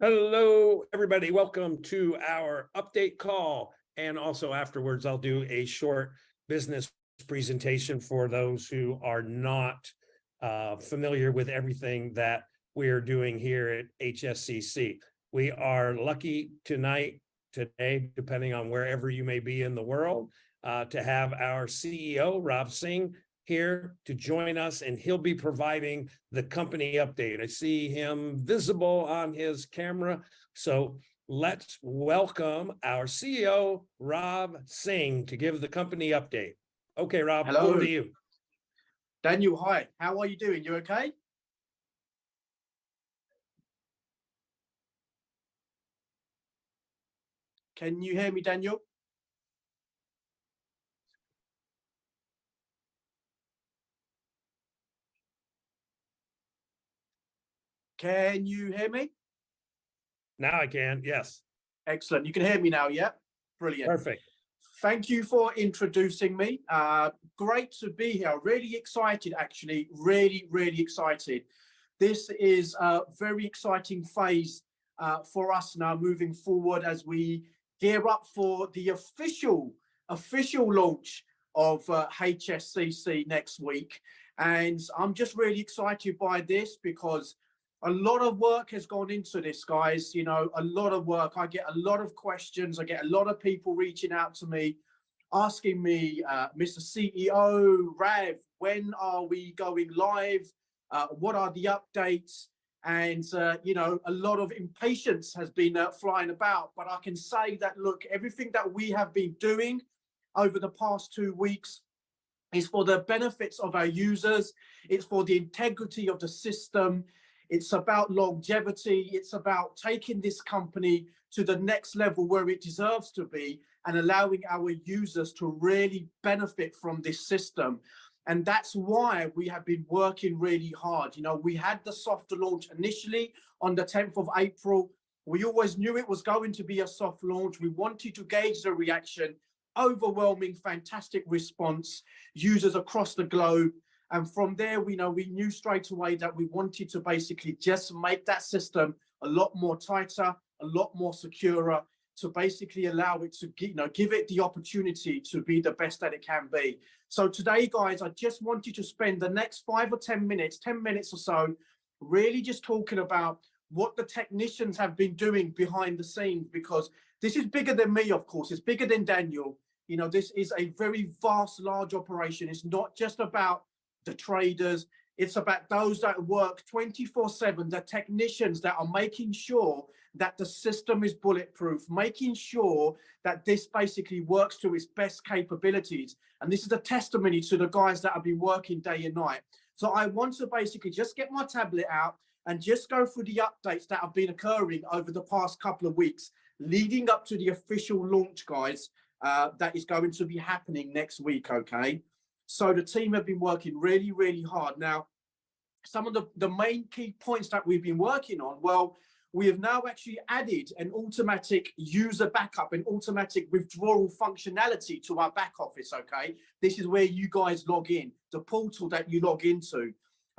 Hello, everybody. Welcome to our update call. And also afterwards, I'll do a short business presentation for those who are not familiar with everything that we're doing here at HSCC. We are lucky today, depending on wherever you may be in the world, to have our CEO, Rob Singh, here to join us, and he'll be providing the company update. I see him visible on his camera. So let's welcome our CEO, Rob Singh, to give the company update. Okay, Rob, hello. Over to you. Daniel, hi. How are you doing? You okay? Can you hear me, Daniel? Can you hear me? Now I can, yes. Excellent. You can hear me now, yeah? Brilliant. Perfect. Thank you for introducing me. Great to be here. Really excited, actually. Really excited. This is a very exciting phase for us now moving forward as we gear up for the official launch of HSCC next week. And I'm just really excited by this because a lot of work has gone into this, guys. You know, a lot of work. I get a lot of questions. I get a lot of people reaching out to me, asking me, Mr. CEO, Rav, when are we going live? What are the updates? And, you know, a lot of impatience has been flying about. But I can say that, look, everything that we have been doing over the past 2 weeks is for the benefits of our users. It's for the integrity of the system. It's about longevity. It's about taking this company to the next level where it deserves to be and allowing our users to really benefit from this system. And that's why we have been working really hard. You know, we had the soft launch initially on the 10th of April. We always knew it was going to be a soft launch. We wanted to gauge the reaction. Overwhelming, fantastic response, users across the globe. And from there, we knew straight away that we wanted to basically just make that system a lot more tighter, a lot more secure, to basically allow it to give it the opportunity to be the best that it can be. So today, guys, I just want you to spend the next 5 or 10 minutes, 10 minutes or so, really just talking about what the technicians have been doing behind the scenes, because this is bigger than me, of course. It's bigger than Daniel. You know, this is a very vast, large operation. It's not just about the traders, it's about those that work 24/7, the technicians that are making sure that the system is bulletproof, making sure that this basically works to its best capabilities. And this is a testimony to the guys that have been working day and night. So I want to basically just get my tablet out and just go through the updates that have been occurring over the past couple of weeks, leading up to the official launch, guys, that is going to be happening next week, okay? So the team have been working really hard. Now, some of the main key points that we've been working on, well, we have now actually added an automatic user backup and automatic withdrawal functionality to our back office, okay? This is where you guys log in, the portal that you log into,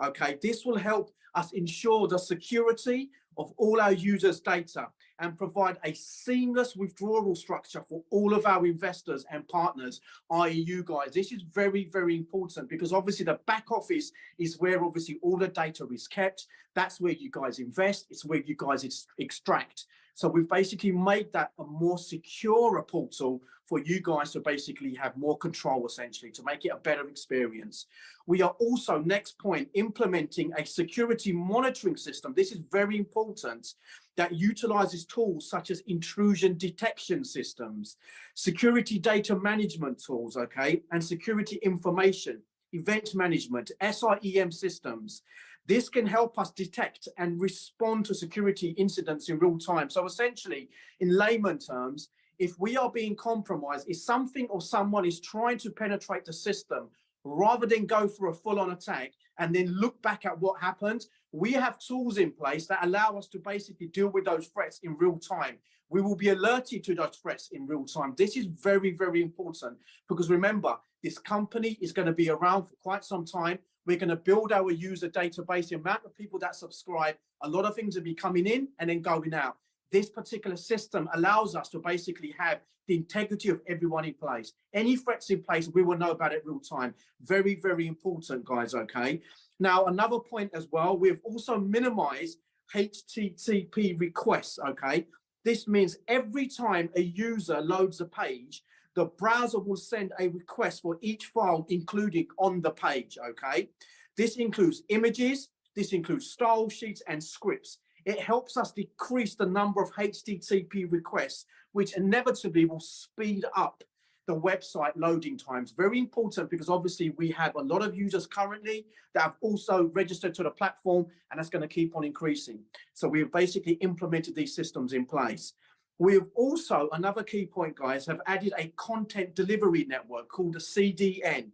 okay? This will help us ensure the security of all our users' data and provide a seamless withdrawal structure for all of our investors and partners, i.e. you guys. This is very important because obviously the back office is where obviously all the data is kept. That's where you guys invest. It's where you guys extract. So we've basically made that a more secure portal for you guys to basically have more control, essentially, to make it a better experience. We are also, next point, implementing a security monitoring system. This is very important, that utilizes tools such as intrusion detection systems, security data management tools, okay, and security information, event management, SIEM systems. This can help us detect and respond to security incidents in real time. So essentially, in layman terms, if we are being compromised, if something or someone is trying to penetrate the system, rather than go for a full-on attack and then look back at what happened, we have tools in place that allow us to basically deal with those threats in real time. We will be alerted to those threats in real time. This is very important because remember, this company is going to be around for quite some time. We're going to build our user database, the amount of people that subscribe. A lot of things will be coming in and then going out. This particular system allows us to basically have the integrity of everyone in place. Any threats in place, we will know about it real time. Very, very important, guys, okay? Now, another point as well, we've also minimized HTTP requests, okay? This means every time a user loads a page, the browser will send a request for each file included on the page, okay? This includes images, this includes style sheets and scripts. It helps us decrease the number of HTTP requests, which inevitably will speed up the website loading times. Very important, because obviously we have a lot of users currently that have also registered to the platform, and that's going to keep on increasing. So we've basically implemented these systems in place. We've also, another key point, guys, have added a content delivery network called a CDN.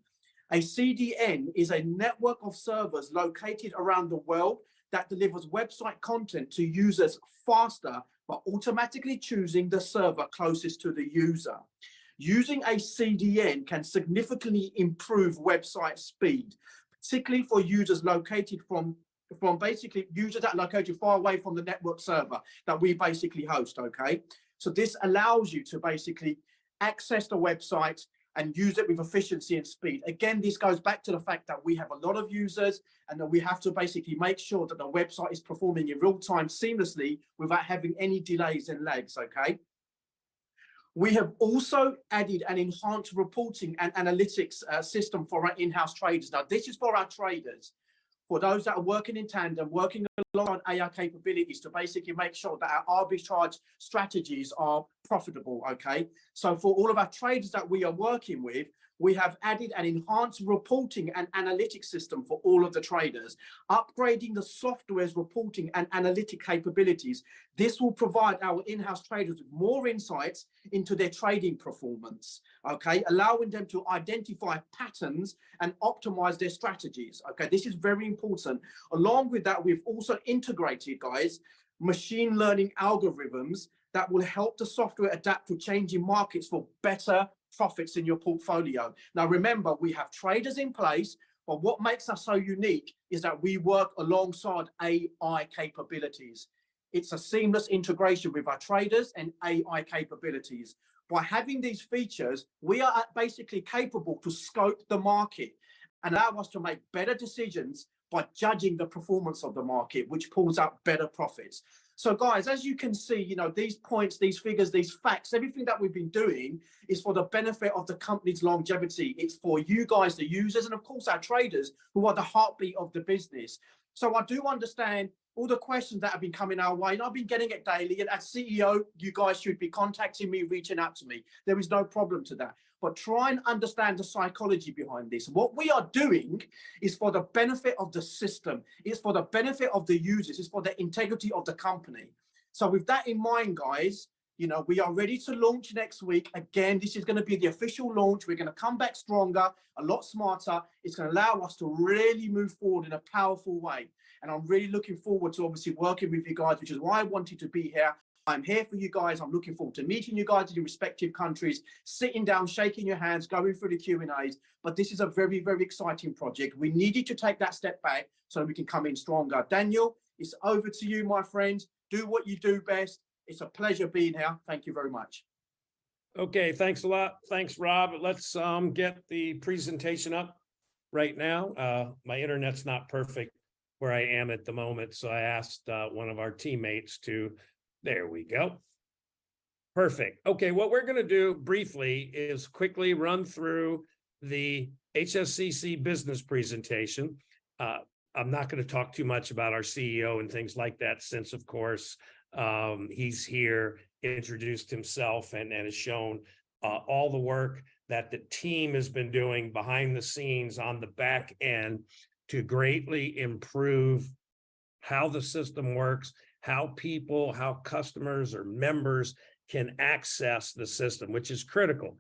A CDN is a network of servers located around the world that delivers website content to users faster by automatically choosing the server closest to the user. Using a CDN can significantly improve website speed, particularly for users located from basically users that are located far away from the network server that we basically host, okay? So this allows you to basically access the website and use it with efficiency and speed. Again, this goes back to the fact that we have a lot of users and that we have to basically make sure that the website is performing in real time seamlessly without having any delays and lags, okay? We have also added an enhanced reporting and analytics system for our in-house traders. Now, this is for our traders, for those that are working in tandem, working along AI capabilities to basically make sure that our arbitrage strategies are profitable, okay? So for all of our traders that we are working with, we have added an enhanced reporting and analytics system for all of the traders, upgrading the software's reporting and analytic capabilities. This will provide our in-house traders with more insights into their trading performance, okay, allowing them to identify patterns and optimize their strategies, okay? This is very important. Along with that, we've also integrated, guys, machine learning algorithms that will help the software adapt to changing markets for better profits in your portfolio. Now, remember, we have traders in place, but what makes us so unique is that we work alongside AI capabilities. It's a seamless integration with our traders and AI capabilities. By having these features, we are basically capable to scope the market and allow us to make better decisions by judging the performance of the market, which pulls out better profits. So guys, as you can see, you know, these points, these figures, these facts, everything that we've been doing is for the benefit of the company's longevity. It's for you guys, the users, and of course our traders, who are the heartbeat of the business. So I do understand all the questions that have been coming our way, and I've been getting it daily. And as CEO, you guys should be contacting me, reaching out to me. There is no problem to that. But try and understand the psychology behind this. What we are doing is for the benefit of the system. It's for the benefit of the users. It's for the integrity of the company. So with that in mind, guys, you know, we are ready to launch next week. Again, this is going to be the official launch. We're going to come back stronger, a lot smarter. It's going to allow us to really move forward in a powerful way. And I'm really looking forward to obviously working with you guys, which is why I wanted to be here. I'm here for you guys. I'm looking forward to meeting you guys in your respective countries, sitting down, shaking your hands, going through the Q&As. But this is a very, very exciting project. We needed to take that step back so we can come in stronger. Daniel, it's over to you, my friend. Do what you do best. It's a pleasure being here. Thank you very much. Okay, thanks a lot. Thanks, Rob. Let's get the presentation up right now. My internet's not perfect where I am at the moment, so I asked one of our teammates to, there we go. Perfect. Okay, what we're going to do briefly is quickly run through the HSCC business presentation. I'm not going to talk too much about our CEO and things like that, since, of course, he's here, introduced himself, and has shown all the work that the team has been doing behind the scenes on the back end to greatly improve how the system works, how people, how customers or members can access the system, which is critical.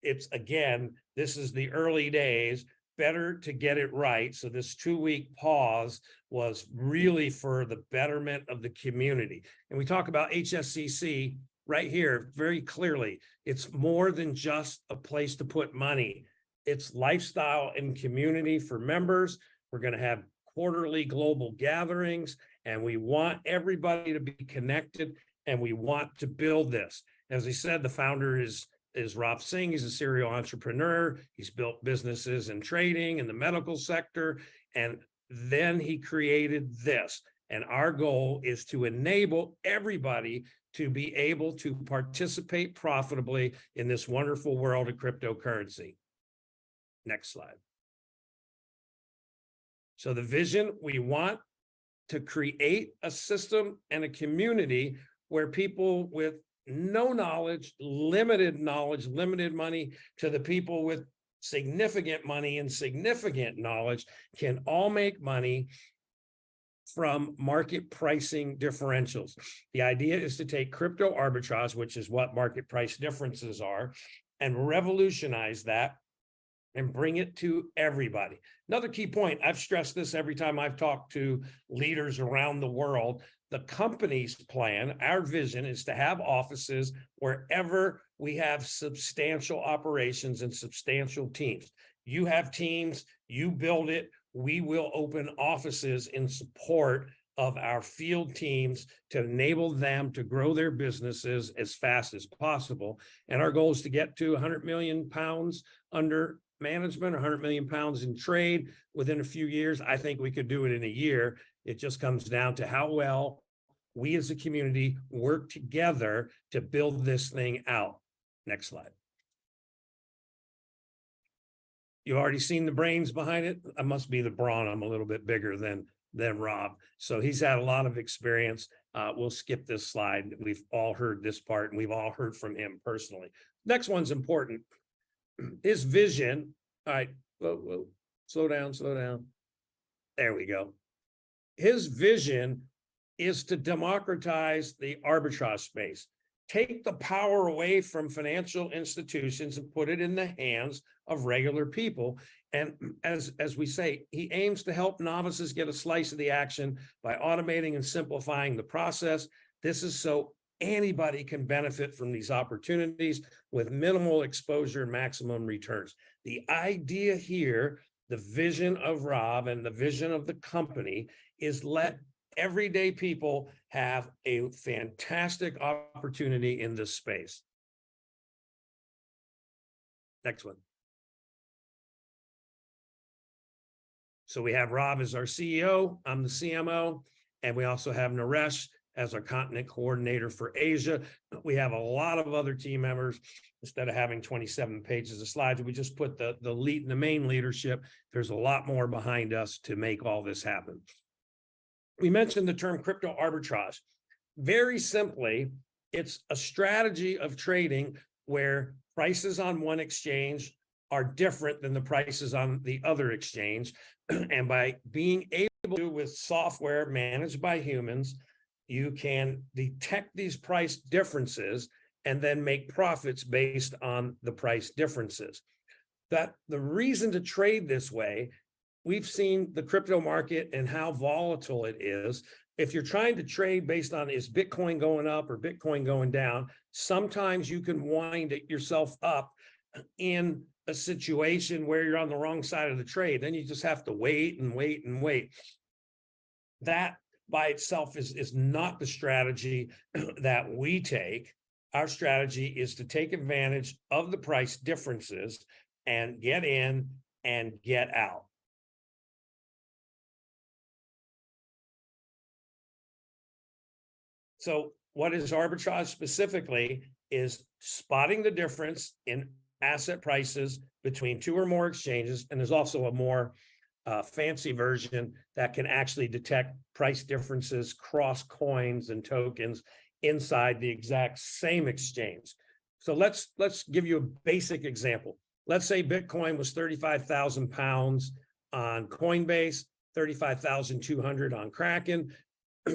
It's, again, this is the early days, better to get it right. So this 2-week pause was really for the betterment of the community. And we talk about HSCC right here very clearly. It's more than just a place to put money. It's lifestyle and community for members. We're going to have quarterly global gatherings, and we want everybody to be connected, and we want to build this. As I said, the founder is Rob Singh. He's a serial entrepreneur. He's built businesses in trading in the medical sector, and then he created this. And our goal is to enable everybody to be able to participate profitably in this wonderful world of cryptocurrency. Next slide. So the vision, we want to create a system and a community where people with no knowledge, limited money, to the people with significant money and significant knowledge can all make money from market pricing differentials. The idea is to take crypto arbitrage, which is what market price differences are, and revolutionize that and bring it to everybody. Another key point, I've stressed this every time I've talked to leaders around the world. The company's plan, our vision, is to have offices wherever we have substantial operations and substantial teams. You have teams, you build it, we will open offices in support of our field teams to enable them to grow their businesses as fast as possible. And our goal is to get to 100 million pounds under management, 100 million pounds in trade within a few years. I think we could do it in a year. It just comes down to how well we as a community work together to build this thing out. Next slide. You've already seen the brains behind it. I must be the brawn. I'm a little bit bigger than Rob. So he's had a lot of experience. We'll skip this slide. We've all heard this part, and we've all heard from him personally. Next one's important. His vision. All right, whoa, slow down. There we go. His vision is to democratize the arbitrage space. Take the power away from financial institutions and put it in the hands of regular people. And as we say, he aims to help novices get a slice of the action by automating and simplifying the process. This is so anybody can benefit from these opportunities with minimal exposure and maximum returns. The idea here, the vision of Rob and the vision of the company, is let everyday people have a fantastic opportunity in this space. Next one. So we have Rob as our CEO, I'm the CMO, and we also have Naresh as our continent coordinator for Asia. We have a lot of other team members. Instead of having 27 pages of slides, we just put the main leadership. There's a lot more behind us to make all this happen. We mentioned the term crypto arbitrage. Very simply, it's a strategy of trading where prices on one exchange are different than the prices on the other exchange. And by being able to, with software managed by humans, you can detect these price differences and then make profits based on the price differences. That the reason to trade this way, we've seen the crypto market and how volatile it is. If you're trying to trade based on is Bitcoin going up or Bitcoin going down, sometimes you can wind yourself up in a situation where you're on the wrong side of the trade. Then you just have to wait and wait and wait. That by itself is not the strategy that we take. Our strategy is to take advantage of the price differences and get in and get out. So what is arbitrage specifically is spotting the difference in asset prices between two or more exchanges. And there's also a more fancy version that can actually detect price differences cross coins and tokens inside the exact same exchange. So let's give you a basic example. Let's say Bitcoin was 35,000 pounds on Coinbase, 35,200 on Kraken.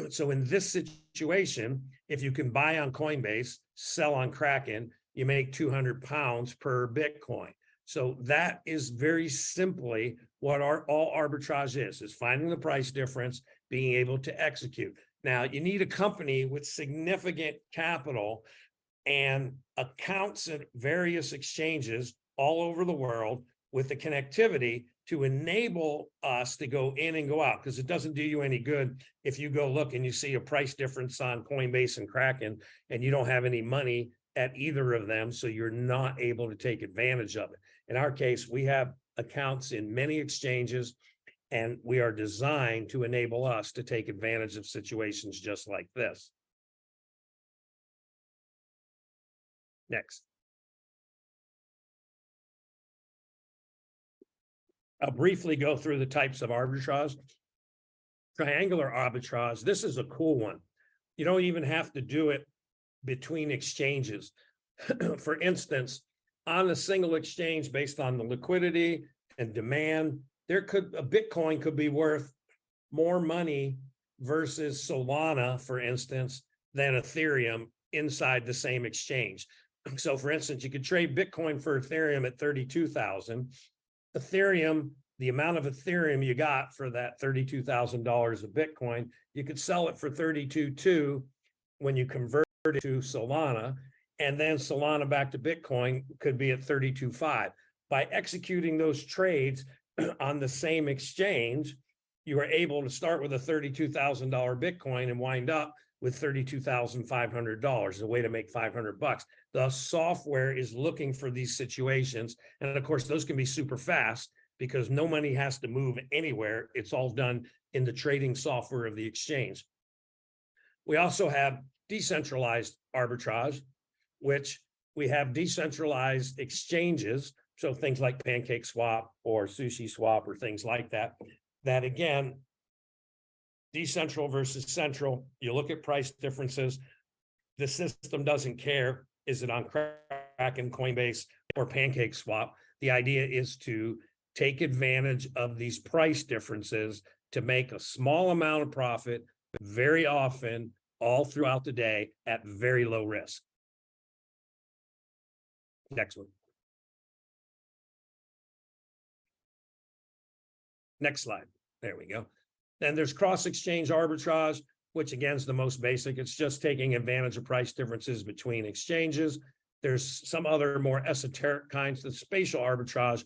So in this situation, if you can buy on Coinbase, sell on Kraken, you make 200 pounds per Bitcoin. So that is very simply what all arbitrage is finding the price difference, being able to execute. Now, you need a company with significant capital and accounts at various exchanges all over the world with the connectivity to enable us to go in and go out, because it doesn't do you any good if you go look and you see a price difference on Coinbase and Kraken and you don't have any money at either of them, so you're not able to take advantage of it. In our case, we have accounts in many exchanges, and we are designed to enable us to take advantage of situations just like this. Next. I'll briefly go through the types of arbitrage. Triangular arbitrage, this is a cool one. You don't even have to do it between exchanges. For instance, on a single exchange, based on the liquidity and demand, a Bitcoin could be worth more money versus Solana, for instance, than Ethereum inside the same exchange. So for instance, you could trade Bitcoin for Ethereum at 32,000. Ethereum, the amount of Ethereum you got for that $32,000 of Bitcoin, you could sell it for 32.2 when you convert it to Solana, and then Solana back to Bitcoin could be at 32.5. By executing those trades on the same exchange, you are able to start with a $32,000 Bitcoin and wind up with $32,500, a way to make $500. The software is looking for these situations. And of course, those can be super fast because no money has to move anywhere. It's all done in the trading software of the exchange. We also have decentralized arbitrage, which we have decentralized exchanges. So things like Pancake Swap or Sushi Swap or things like that, that again, decentral versus central, you look at price differences. The system doesn't care, is it on Kraken, Coinbase, or Pancake Swap? The idea is to take advantage of these price differences to make a small amount of profit very often, all throughout the day at very low risk. Next one. Next slide. There we go. Then there's cross-exchange arbitrage, which again is the most basic. It's just taking advantage of price differences between exchanges. There's some other more esoteric kinds. The spatial arbitrage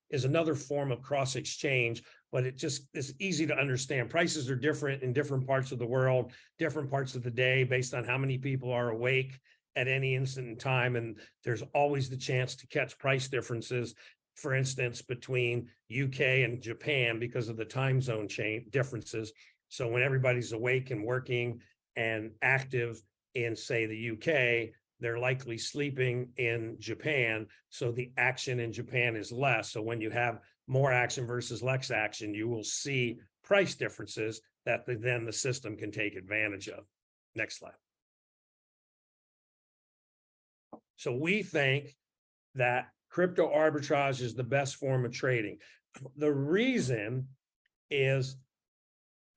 is another form of cross-exchange, but it just is easy to understand. Prices are different in different parts of the world, different parts of the day, based on how many people are awake at any instant in time. And there's always the chance to catch price differences, for instance, between UK and Japan because of the time zone change differences. So when everybody's awake and working and active in, say, the UK, they're likely sleeping in Japan. So the action in Japan is less. So when you have more action versus less action, you will see price differences that then the system can take advantage of. Next slide. So we think that crypto arbitrage is the best form of trading. The reason is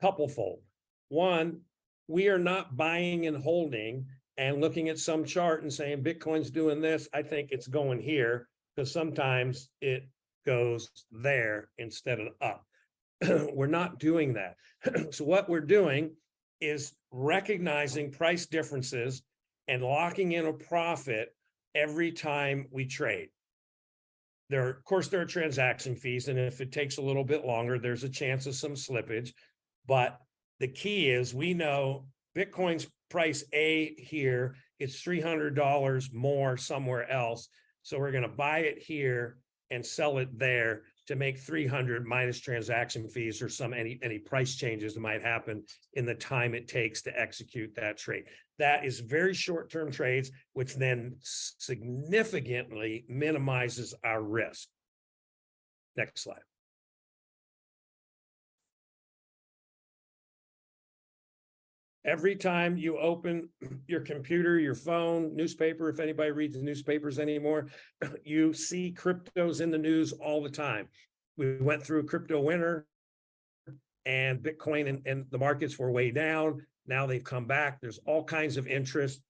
couplefold. One, we are not buying and holding and looking at some chart and saying Bitcoin's doing this, I think it's going here, because sometimes it goes there instead of up. We're not doing that. So what we're doing is recognizing price differences and locking in a profit every time we trade. Of course, there are transaction fees, and if it takes a little bit longer, there's a chance of some slippage. But the key is we know Bitcoin's price A here, it's $300 more somewhere else. So we're going to buy it here and sell it there to make 300 minus transaction fees or any price changes that might happen in the time it takes to execute that trade. That is very short-term trades, which then significantly minimizes our risk. Next slide. Every time you open your computer, your phone, newspaper, if anybody reads the newspapers anymore, you see cryptos in the news all the time. We went through a crypto winter and Bitcoin and the markets were way down. Now they've come back. There's all kinds of interest.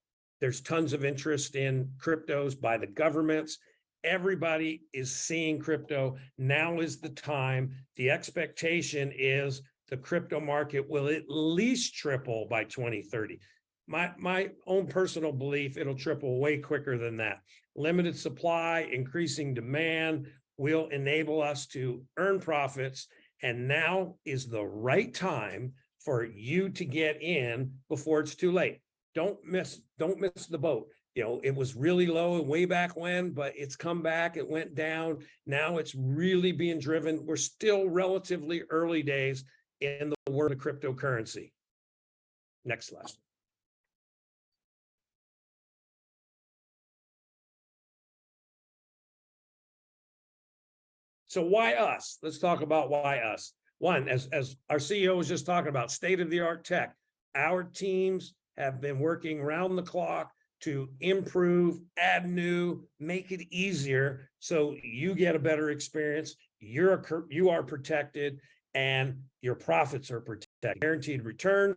There's tons of interest in cryptos by the governments. Everybody is seeing crypto. Now is the time. The expectation is the crypto market will at least triple by 2030. My own personal belief, it'll triple way quicker than that. Limited supply, increasing demand, will enable us to earn profits. And now is the right time for you to get in before it's too late. Don't miss the boat. You know, it was really low way back when, but it's come back, it went down. Now it's really being driven. We're still relatively early days in the world of cryptocurrency. Next slide. So why us? Let's talk about why us. One, as our CEO was just talking about, state-of-the-art tech. Our teams have been working around the clock to improve, add new, make it easier so you get a better experience. You are protected and your profits are protected. Guaranteed return.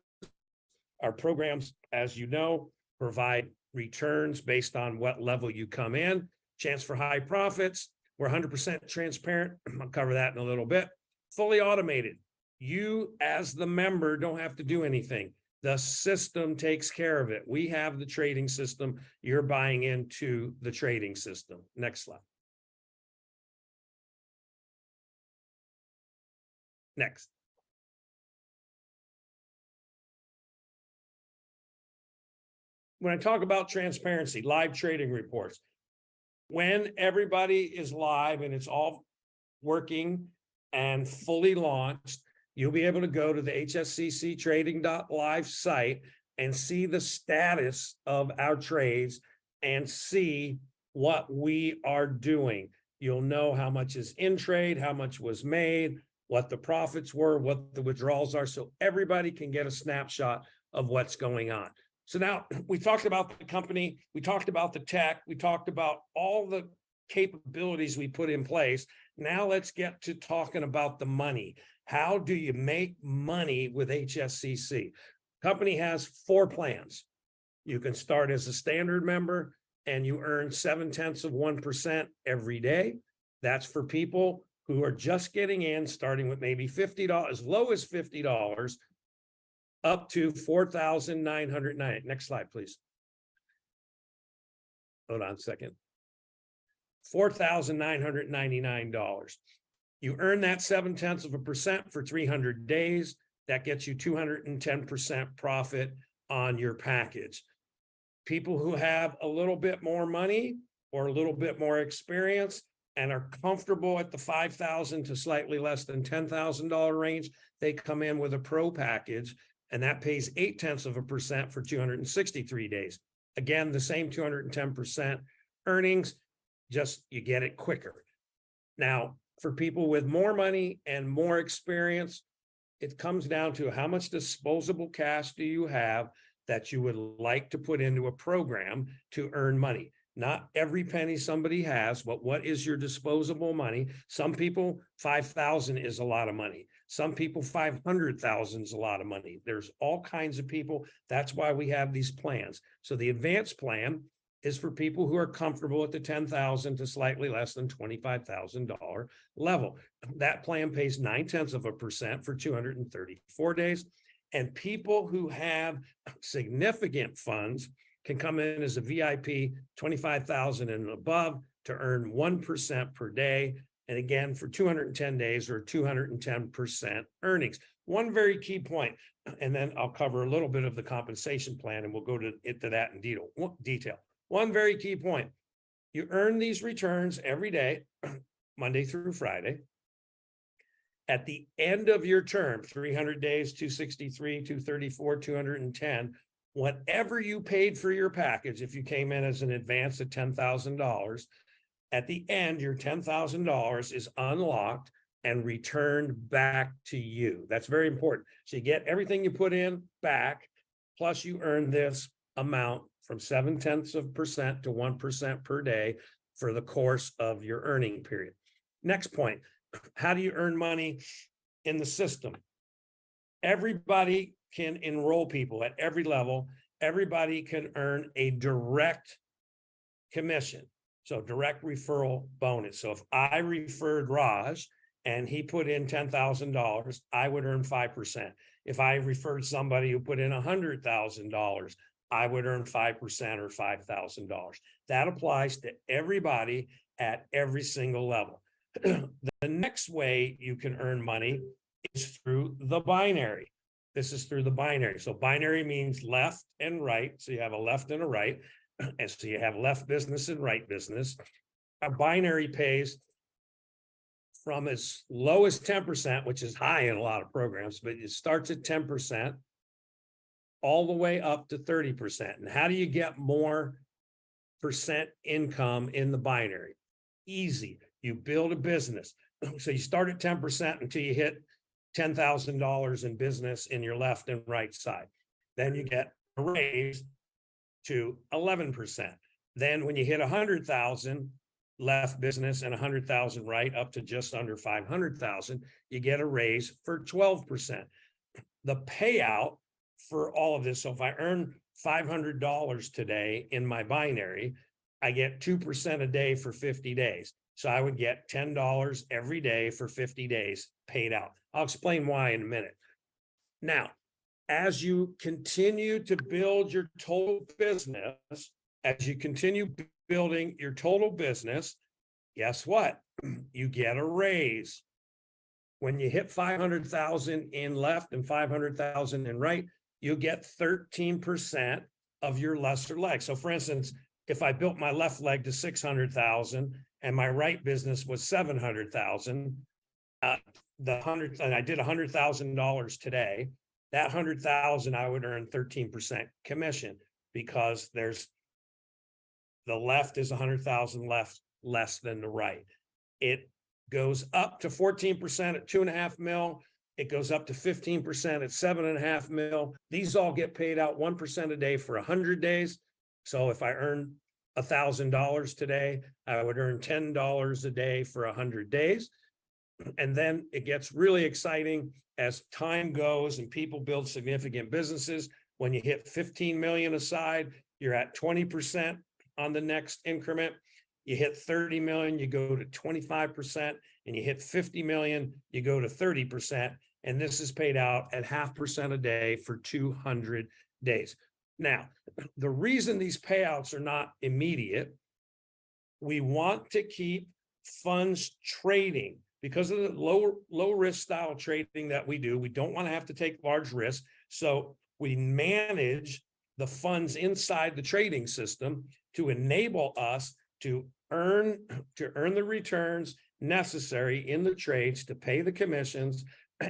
Our programs, as you know, provide returns based on what level you come in, chance for high profits. We're 100% transparent. I'll cover that in a little bit. Fully automated. You as the member don't have to do anything. The system takes care of it. We have the trading system. You're buying into the trading system. Next slide. Next. When I talk about transparency, live trading reports, when everybody is live and it's all working and fully launched, you'll be able to go to the HSCC trading.live site and see the status of our trades and see what we are doing. You'll know how much is in trade, how much was made, what the profits were, what the withdrawals are, so everybody can get a snapshot of what's going on. So now we talked about the company, we talked about the tech, we talked about all the capabilities we put in place. Now let's get to talking about the money. How do you make money with HSCC? Company has 4 plans. You can start as a standard member and you earn 0.7% every day. That's for people who are just getting in, starting with maybe $50, as low as $50, up to $4,990. Next slide, please. Hold on a second. $4,999. You earn that 0.7% for 300 days. That gets you 210% profit on your package. People who have a little bit more money or a little bit more experience and are comfortable at the $5,000 to slightly less than $10,000 range, they come in with a pro package, and that pays 0.8% for 263 days. Again, the same 210% earnings, just you get it quicker. Now, for people with more money and more experience, it comes down to how much disposable cash do you have that you would like to put into a program to earn money. Not every penny somebody has, but what is your disposable money? Some people, 5,000 is a lot of money. Some people, 500,000 is a lot of money. There's all kinds of people. That's why we have these plans. So the advanced plan is for people who are comfortable at the $10,000 to slightly less than $25,000 level. That plan pays 0.9% for 234 days. And people who have significant funds can come in as a VIP, 25,000 and above, to earn 1% per day. And again, for 210 days or 210% earnings. One very key point, and then I'll cover a little bit of the compensation plan and we'll go into that in detail. One very key point, you earn these returns every day, Monday through Friday. At the end of your term, 300 days, 263, 234, 210, whatever you paid for your package, if you came in as an advance at $10,000, at the end, your $10,000 is unlocked and returned back to you. That's very important. So you get everything you put in back, plus you earn this amount from 0.7% to 1% per day for the course of your earning period. Next point, how do you earn money in the system? Everybody can enroll people at every level. Everybody can earn a direct commission. So direct referral bonus. So if I referred Raj and he put in $10,000, I would earn 5%. If I referred somebody who put in $100,000, I would earn 5% or $5,000. That applies to everybody at every single level. The next way you can earn money is through the binary. This is through the binary. So binary means left and right. So you have a left and a right. And so you have left business and right business. A binary pays from as low as 10%, which is high in a lot of programs, but it starts at 10%, all the way up to 30%. And how do you get more percent income in the binary? Easy. You build a business. So you start at 10% until you hit $10,000 in business in your left and right side. Then you get a raise to 11%. Then when you hit 100,000 left business and 100,000 right, up to just under 500,000, you get a raise for 12%. The payout for all of this, so if I earn $500 today in my binary, I get 2% a day for 50 days. So I would get $10 every day for 50 days paid out. I'll explain why in a minute. Now, as you continue to build your total business, as you continue building your total business, guess what? You get a raise. When you hit 500,000 in left and 500,000 in right, you get 13% of your lesser leg. So for instance, if I built my left leg to 600,000 and my right business was 700,000, and I did $100,000 today, that 100,000 I would earn 13% commission, because there's the left is 100,000 less than the right. It goes up to 14% at 2.5 mil. It goes up to 15% at 7.5 mil. These all get paid out 1% a day for 100 days. So if I earn $1,000 today, I would earn $10 a day for 100 days. And then it gets really exciting as time goes and people build significant businesses. When you hit 15 million aside, you're at 20% on the next increment. You hit 30 million, you go to 25%, and you hit 50 million, you go to 30%. And this is paid out at 0.5% a day for 200 days. Now, the reason these payouts are not immediate, we want to keep funds trading because of the low risk style trading that we do. We don't want to have to take large risks. So we manage the funds inside the trading system to enable us to earn the returns necessary in the trades to pay the commissions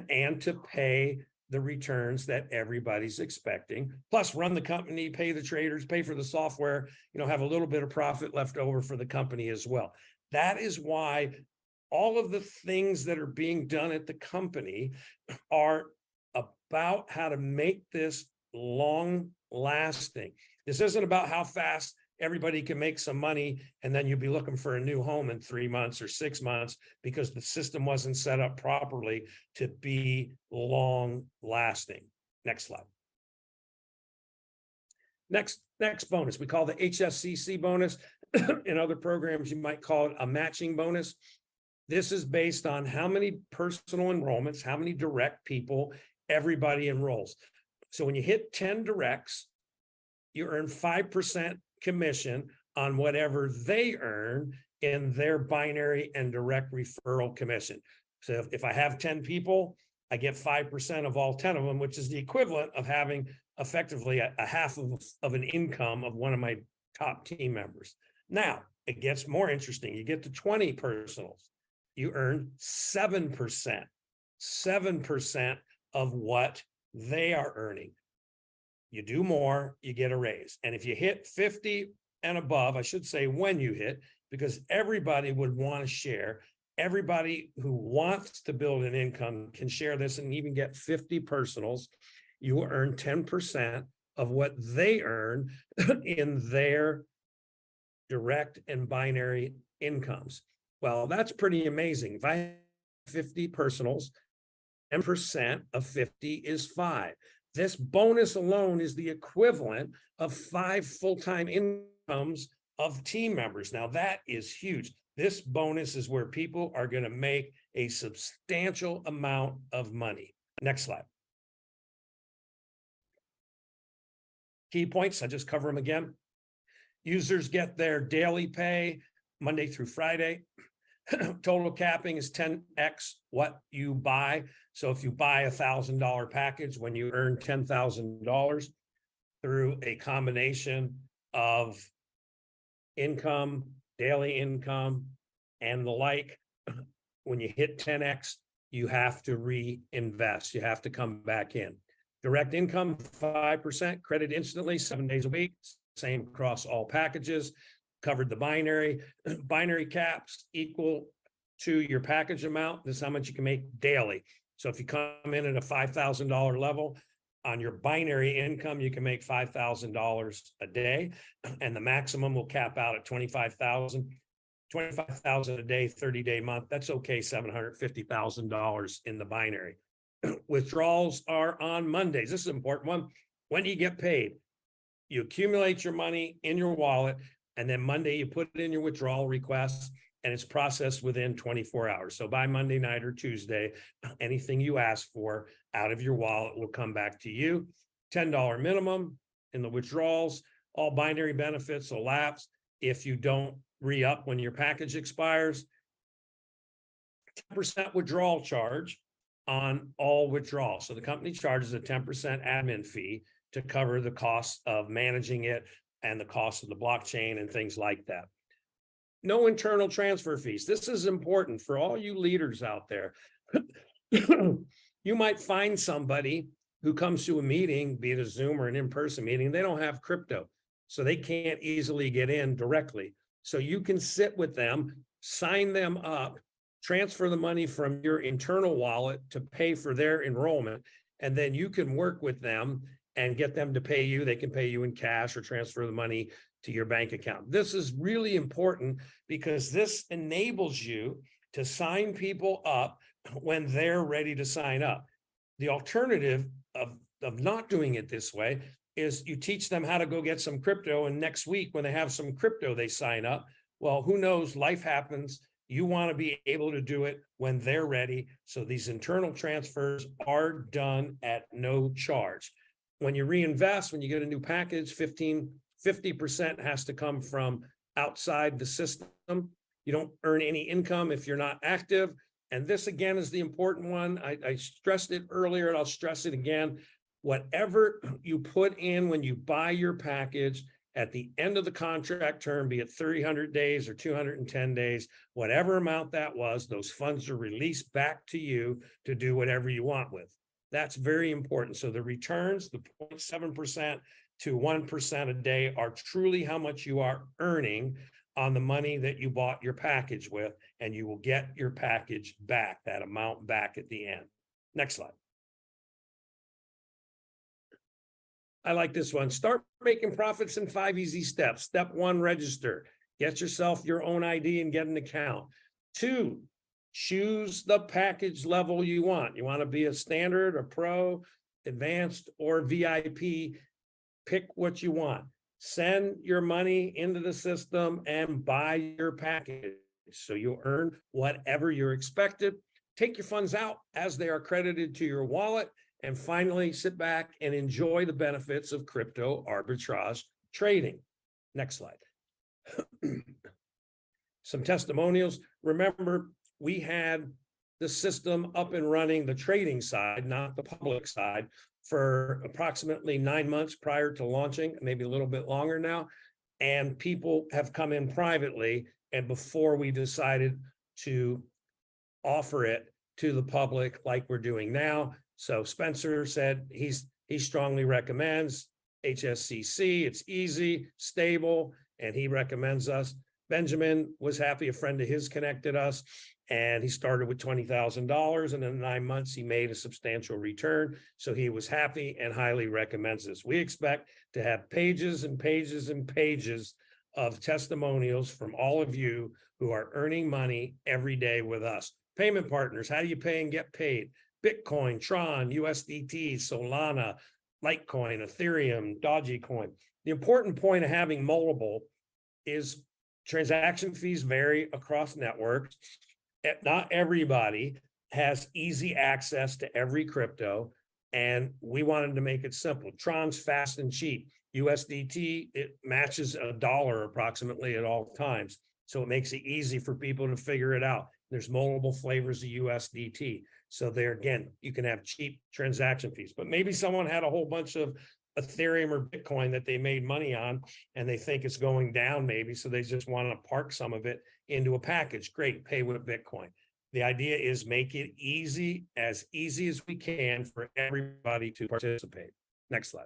and to pay the returns that everybody's expecting, plus run the company, pay the traders, pay for the software, have a little bit of profit left over for the company as well. That is why all of the things that are being done at the company are about how to make this long lasting. This isn't about how fast everybody can make some money and then you'll be looking for a new home in 3 months or 6 months because the system wasn't set up properly to be long lasting. Next slide. Next bonus, we call the HSCC bonus. In other programs, you might call it a matching bonus. This is based on how many personal enrollments, how many direct people everybody enrolls. So when you hit 10 directs, you earn 5% commission on whatever they earn in their binary and direct referral commission. So if I have 10 people, I get 5% of all 10 of them, which is the equivalent of having effectively a half of an income of one of my top team members. Now, it gets more interesting. You get to 20 personals, you earn 7% of what they are earning. You do more, you get a raise. And if you hit 50 and above, I should say when you hit, because everybody would want to share. Everybody who wants to build an income can share this and even get 50 personals. You earn 10% of what they earn in their direct and binary incomes. Well, that's pretty amazing. If I have 50 personals, 10% of 50 is 5. This bonus alone is the equivalent of 5 full-time incomes of team members. Now that is huge. This bonus is where people are going to make a substantial amount of money. Next slide. Key points, I just cover them again. Users get their daily pay Monday through Friday. Total capping is 10x what you buy. So if you buy $1,000 package, when you earn $10,000 through a combination of income, daily income, and the like, when you hit 10x, you have to reinvest. You have to come back in. Direct income, 5%, credit instantly, 7 days a week, same across all packages. Covered the binary. Binary caps equal to your package amount. This is how much you can make daily. So if you come in at a $5,000 level, on your binary income, you can make $5,000 a day, and the maximum will cap out at 25,000. 25,000 a day, 30-day month. That's okay, $750,000 in the binary. Withdrawals are on Mondays. This is an important one. When do you get paid? You accumulate your money in your wallet, and then Monday you put it in your withdrawal request, and it's processed within 24 hours. So by Monday night or Tuesday, anything you ask for out of your wallet will come back to you. $10 minimum in the withdrawals. All binary benefits will lapse if you don't re-up when your package expires. 10% withdrawal charge on all withdrawals. So the company charges a 10% admin fee to cover the cost of managing it and the cost of the blockchain and things like that. No internal transfer fees. This is important for all you leaders out there. You might find somebody who comes to a meeting, be it a Zoom or an in-person meeting, they don't have crypto, so they can't easily get in directly. So you can sit with them, sign them up, transfer the money from your internal wallet to pay for their enrollment, and then you can work with them and get them to pay you. They can pay you in cash or transfer the money to your bank account. This is really important because this enables you to sign people up when they're ready to sign up. The alternative of not doing it this way is you teach them how to go get some crypto, and next week when they have some crypto, they sign up. Well, who knows? Life happens. You want to be able to do it when they're ready. So these internal transfers are done at no charge. When you reinvest, when you get a new package, 50% has to come from outside the system. You don't earn any income if you're not active. And this, again, is the important one. I stressed it earlier, and I'll stress it again. Whatever you put in when you buy your package at the end of the contract term, be it 300 days or 210 days, whatever amount that was, those funds are released back to you to do whatever you want with. That's very important. So the returns, the 0.7% to 1% a day, are truly how much you are earning on the money that you bought your package with, and you will get your package back, that amount back at the end. Next slide. I like this one. Start making profits in 5 easy steps. Step 1, register. Get yourself your own ID and get an account. 2, choose the package level you want. You want to be a standard, a pro, advanced, or VIP. Pick what you want. Send your money into the system and buy your package so you'll earn whatever you're expected. Take your funds out as they are credited to your wallet. And finally, sit back and enjoy the benefits of crypto arbitrage trading. Next slide. Some testimonials. Remember, we had the system up and running, the trading side, not the public side, for approximately 9 months prior to launching, maybe a little bit longer now. And people have come in privately, and before we decided to offer it to the public like we're doing now. So Spencer said he strongly recommends HSCC. It's easy, stable, and he recommends us. Benjamin was happy. A friend of his connected us, and he started with $20,000, and in 9 months, he made a substantial return. So he was happy and highly recommends this. We expect to have pages and pages and pages of testimonials from all of you who are earning money every day with us. Payment partners, how do you pay and get paid? Bitcoin, Tron, USDT, Solana, Litecoin, Ethereum, Dogecoin. The important point of having multiple is transaction fees vary across networks. Not everybody has easy access to every crypto, and we wanted to make it simple. Tron's fast and cheap. USDT, it matches $1 approximately at all times. So it makes it easy for people to figure it out. There's multiple flavors of USDT. So there again, you can have cheap transaction fees, but maybe someone had a whole bunch of Ethereum or Bitcoin that they made money on and they think it's going down maybe. So they just want to park some of it into a package. Great, pay with Bitcoin. The idea is make it easy as we can for everybody to participate. Next slide.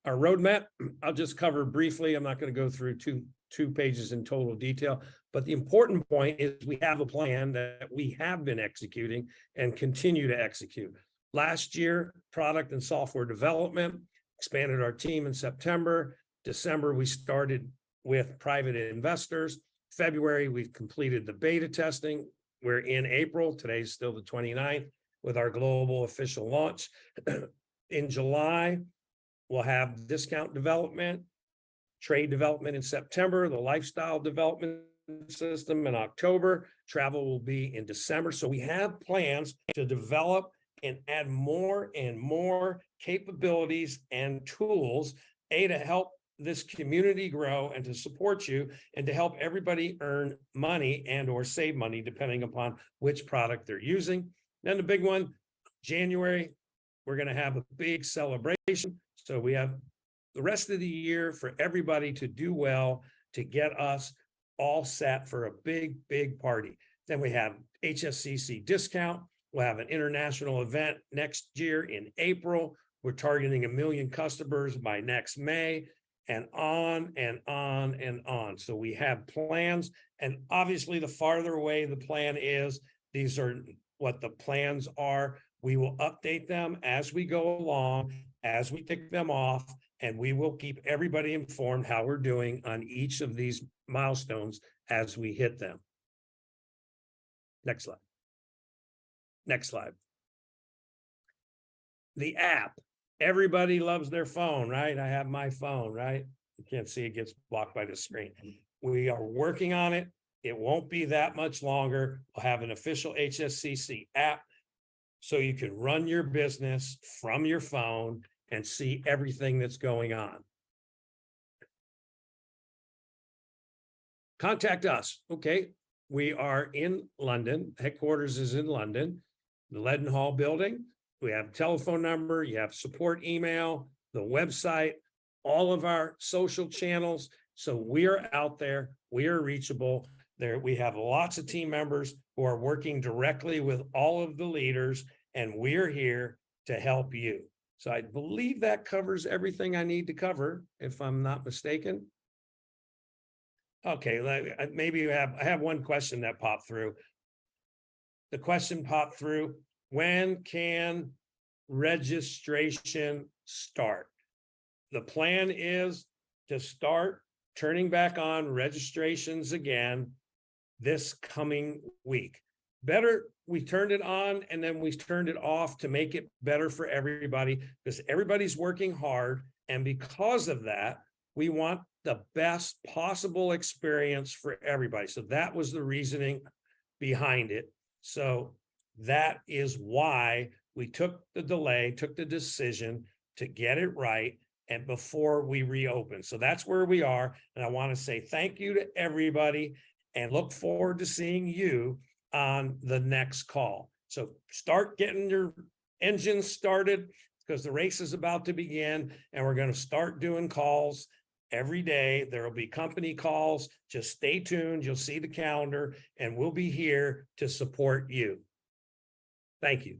Our roadmap, I'll just cover briefly. I'm not going to go through two pages in total detail, but the important point is we have a plan that we have been executing and continue to execute. Last year, product and software development, expanded our team in September. December, we started with private investors. February, we've completed the beta testing. We're in April, today's still the 29th, with our global official launch. In July, we'll have discount development, trade development in September, the lifestyle development system in October, travel will be in December. So we have plans to develop and add more and more capabilities and tools, to help this community grow and to support you and to help everybody earn money and or save money, depending upon which product they're using. Then the big one, January, we're going to have a big celebration. So we have the rest of the year for everybody to do well, to get us all set for a big, big party. Then we have HSCC discount. We'll have an international event next year in April. We're targeting 1 million customers by next May, and on and on and on. So we have plans, and obviously the farther away the plan is, these are what the plans are. We will update them as we go along, as we tick them off, and we will keep everybody informed how we're doing on each of these milestones as we hit them. Next slide. Next slide. The app. Everybody loves their phone, right? I have my phone, right? You can't see, it gets blocked by the screen. We are working on it. It won't be that much longer. We'll have an official HSCC app so you can run your business from your phone and see everything that's going on. Contact us. Okay. We are in London. Headquarters is in London, the Leadenhall building. We have a telephone number, you have support email, the website, all of our social channels. So we are out there, we are reachable. There, we have lots of team members who are working directly with all of the leaders, and we're here to help you. So I believe that covers everything I need to cover, if I'm not mistaken. Okay, maybe I have one question that popped through. The question popped through: when can registration start? The plan is to start turning back on registrations again this coming week. Better, we turned it on and then we turned it off to make it better for everybody, because everybody's working hard. And because of that, we want the best possible experience for everybody. So that was the reasoning behind it. So that is why we took the delay, took the decision to get it right, and before we reopen. So that's where we are. And I want to say thank you to everybody and look forward to seeing you on the next call. So start getting your engines started, because the race is about to begin, and we're going to start doing calls every day. There will be company calls. Just stay tuned. You'll see the calendar, and we'll be here to support you. Thank you.